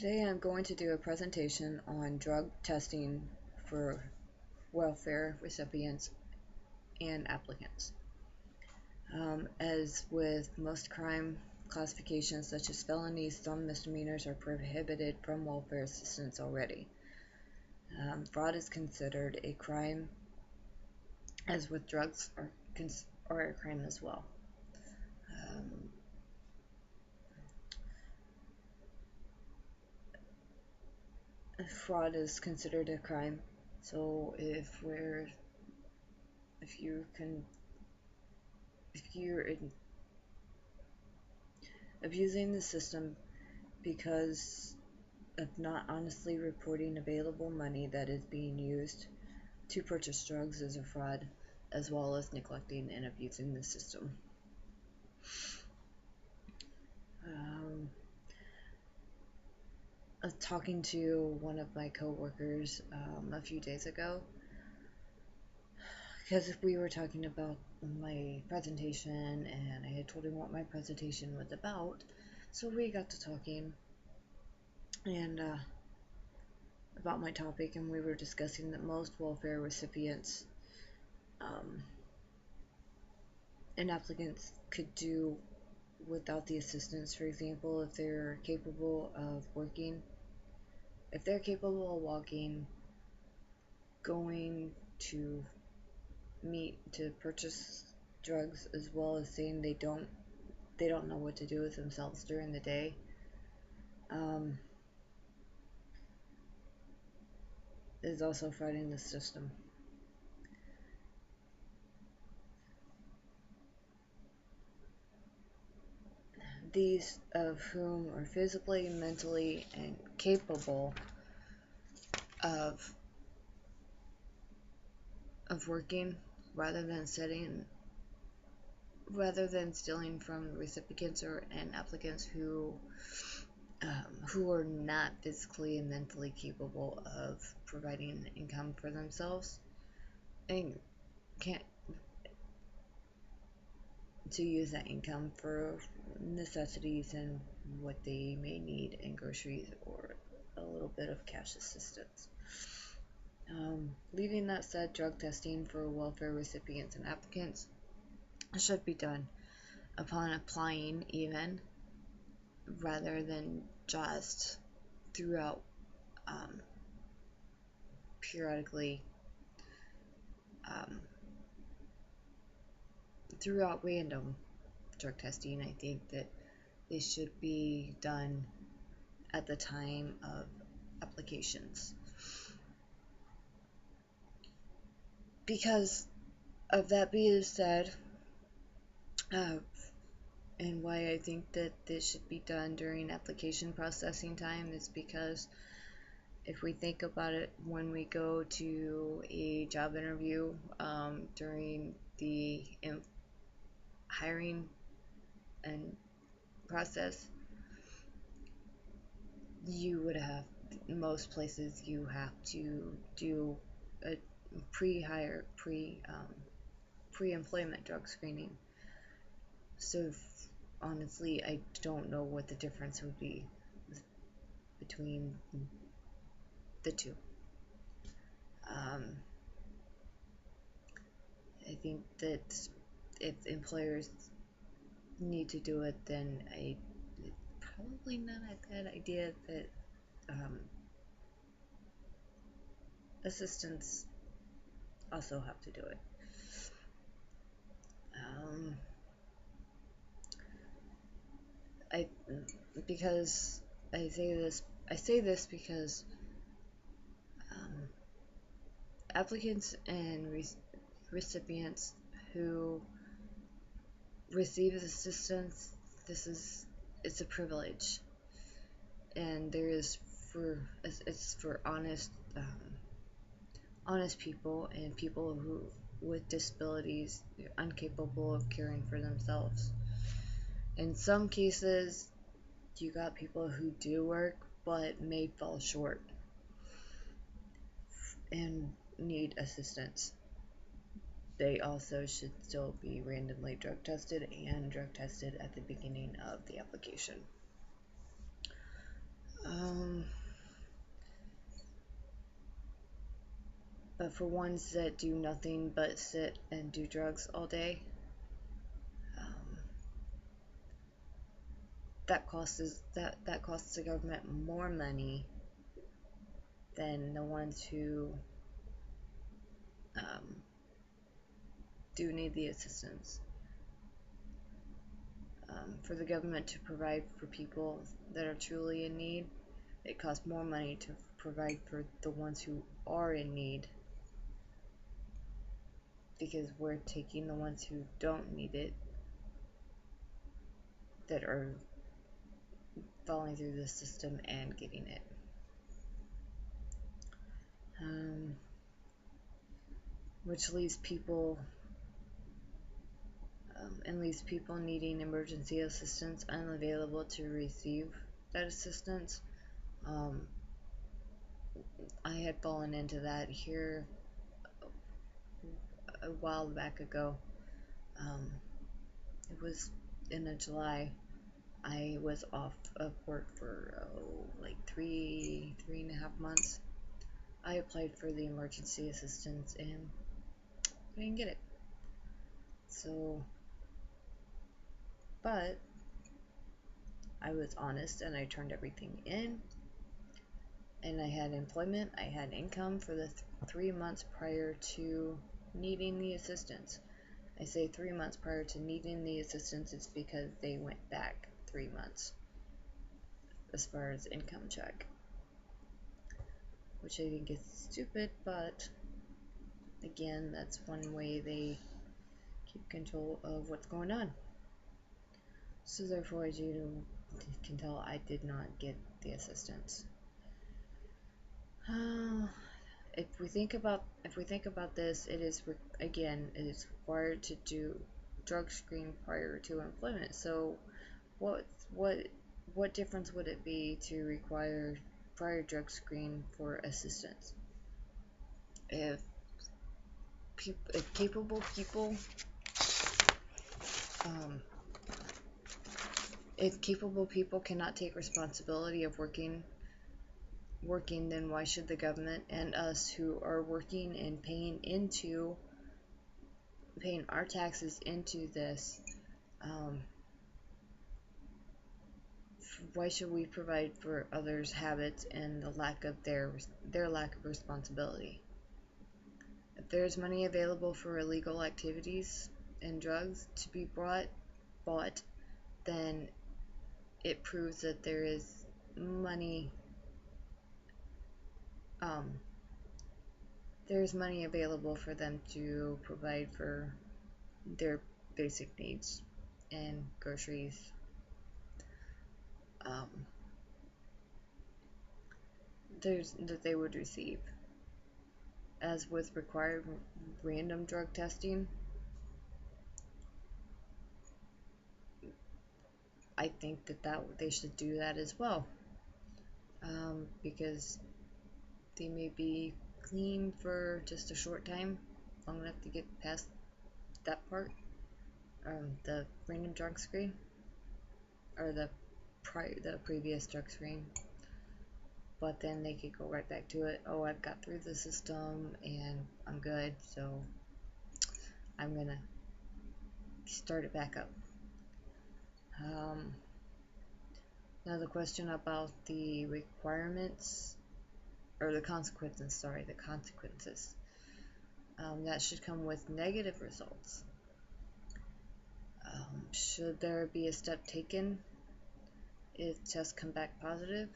Today I'm going to do a presentation on drug testing for welfare recipients and applicants. As with most crime classifications such as felonies, some misdemeanors are prohibited from welfare assistance already. Fraud is considered a crime, as with drugs are a crime as well. Fraud is considered a crime, so if you're abusing the system because of not honestly reporting available money that is being used to purchase drugs is a fraud, as well as neglecting and abusing the system. Talking to one of my coworkers a few days ago, because we were talking about my presentation, and I had told him what my presentation was about, so we got to talking and about my topic, and we were discussing that most welfare recipients and applicants could do without the assistance. For example, if they're capable of working, if they're capable of walking, going to meet to purchase drugs, as well as saying they don't know what to do with themselves during the day, is also fighting the system. These of whom are physically, mentally, and capable of working, rather than stealing from recipients and applicants who are not physically and mentally capable of providing income for themselves and can't to use that income for necessities and what they may need in groceries or a little bit of cash assistance. Leaving that said, drug testing for welfare recipients and applicants should be done upon applying, even rather than just throughout periodically throughout random drug testing. I think that they should be done at the time of applications. Because of that being said, and why I think that this should be done during application processing time is because if we think about it, when we go to a job interview during the hiring and process, you would have, most places you have to do a pre-employment drug screening. So honestly, I don't know what the difference would be between the two. I think that if employers need to do it, then it's probably not a bad idea that assistants also have to do it. I say this because applicants and recipients who receive assistance, it's a privilege, and it's for honest people and people who with disabilities incapable of caring for themselves. In some cases, you got people who do work but may fall short and need assistance. They also should still be randomly drug tested and drug tested at the beginning of the application. Um, but for ones that do nothing but sit and do drugs all day, um, that costs the government more money than the ones who um, do need the assistance. For the government to provide for people that are truly in need, it costs more money to provide for the ones who are in need, because we're taking the ones who don't need it, that are falling through the system and getting it. Which leaves people needing emergency assistance unavailable to receive that assistance. I had fallen into that here a while back ago. It was in July. I was off of work for like three and a half months. I applied for the emergency assistance and I didn't get it. So, but I was honest and I turned everything in, and I had employment, I had income for the 3 months prior to needing the assistance. I say 3 months prior to needing the assistance, it's because they went back 3 months as far as income check, which I think is stupid, but again, that's one way they keep control of what's going on. So therefore, as you can tell, I did not get the assistance. If we think about this, it is required to do drug screen prior to employment. So what difference would it be to require prior drug screen for assistance? If capable people cannot take responsibility of working, then why should the government and us who are working and paying our taxes into this, why should we provide for others' habits and the lack of their lack of responsibility? If there's money available for illegal activities and drugs to be bought, then it proves that there is money. There's money available for them to provide for their basic needs and groceries. That they would receive. As with required random drug testing, I think that they should do that as well, because they may be clean for just a short time, long enough to get past that part, the random drug screen, or the previous drug screen, but then they could go right back to it. Oh, I've got through the system and I'm good, so I'm gonna start it back up. Now the question about the requirements, or the consequences, that should come with negative results. Should there be a step taken if tests come back positive?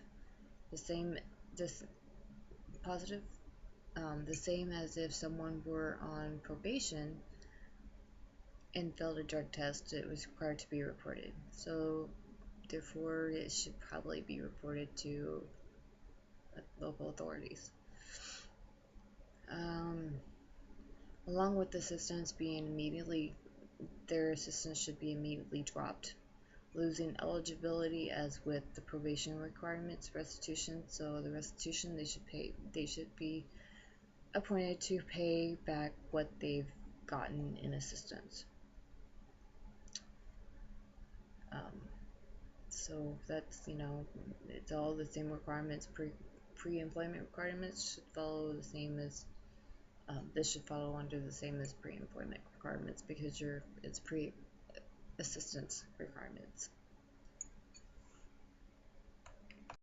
The same as if someone were on probation and failed a drug test, it was required to be reported. So therefore, it should probably be reported to local authorities. Along with assistance their assistance should be immediately dropped, losing eligibility as with the probation requirements, restitution. So the restitution, they should be appointed to pay back what they've gotten in assistance. So that's, it's all the same requirements. Pre-employment requirements should follow the same as this should follow under the same as pre-employment requirements because it's pre-assistance requirements.